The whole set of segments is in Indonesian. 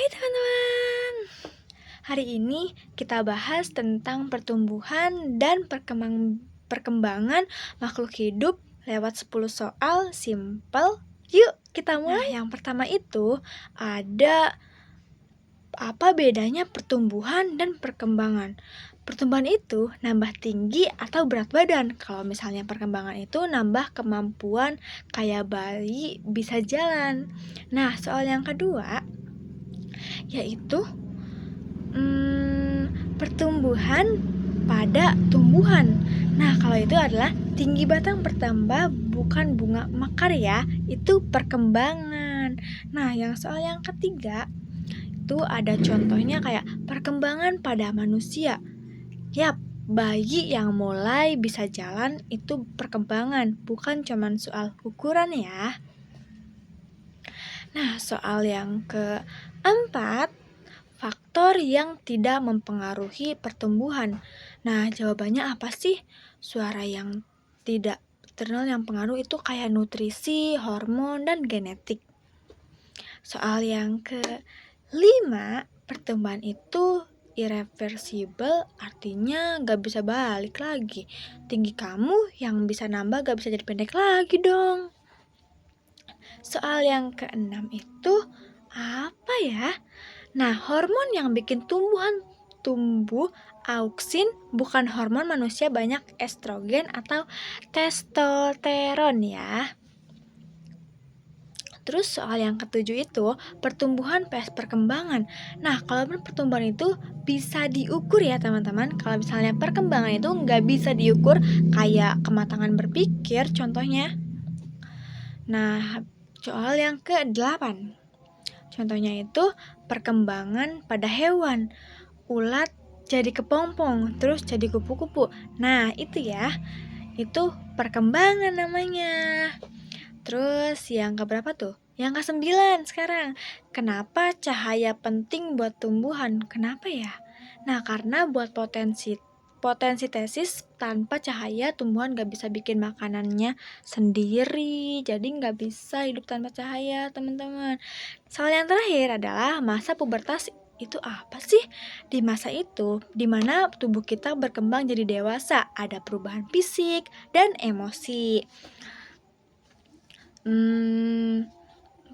teman-teman, hari ini kita bahas tentang pertumbuhan dan perkembangan makhluk hidup lewat 10 soal simple. Yuk kita mulai. Nah, yang pertama itu ada apa bedanya pertumbuhan dan perkembangan. Pertumbuhan itu nambah tinggi atau berat badan. Kalau misalnya perkembangan itu nambah kemampuan kayak bayi bisa jalan. Nah, soal yang kedua yaitu pertumbuhan pada tumbuhan. Nah, kalau itu adalah tinggi batang bertambah, bukan bunga mekar ya. Itu perkembangan. Nah, yang soal yang ketiga itu ada contohnya kayak perkembangan pada manusia. Yap, bayi yang mulai bisa jalan itu perkembangan, bukan cuman soal ukuran ya. Nah, soal yang keempat, faktor yang tidak mempengaruhi pertumbuhan. Nah, jawabannya apa sih? Suara yang tidak terkenal yang pengaruh itu kayak nutrisi, hormon, dan genetik. Soal yang kelima, pertumbuhan itu irreversible, artinya gak bisa balik lagi. Tinggi kamu yang bisa nambah gak bisa jadi pendek lagi dong. Soal yang keenam itu apa ya? Nah, hormon yang bikin tumbuhan tumbuh auksin, bukan hormon manusia banyak estrogen atau testosteron ya. Terus soal yang ketujuh itu pertumbuhan vs perkembangan. Nah, kalau pertumbuhan itu bisa diukur ya teman-teman. Kalau misalnya perkembangan itu nggak bisa diukur, kayak kematangan berpikir contohnya. Nah, soal yang ke-8, contohnya itu perkembangan pada hewan. Ulat jadi kepompong, terus jadi kupu-kupu. Nah, itu ya, itu perkembangan namanya. Terus yang keberapa tuh? Yang ke-9 sekarang. Kenapa cahaya penting buat tumbuhan? Kenapa ya? Nah, karena buat potensi tesis tanpa cahaya tumbuhan gak bisa bikin makanannya sendiri. Jadi gak bisa hidup tanpa cahaya, teman-teman. Soal yang terakhir adalah masa pubertas itu apa sih? Di masa itu, dimana tubuh kita berkembang jadi dewasa, ada perubahan fisik dan emosi.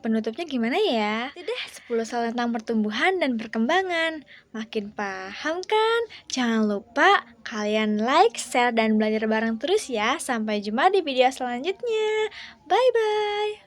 Penutupnya gimana ya? Itu deh 10 soal tentang pertumbuhan dan perkembangan. Makin paham kan? Jangan lupa kalian like, share, dan belajar bareng terus ya. Sampai jumpa di video selanjutnya. Bye-bye.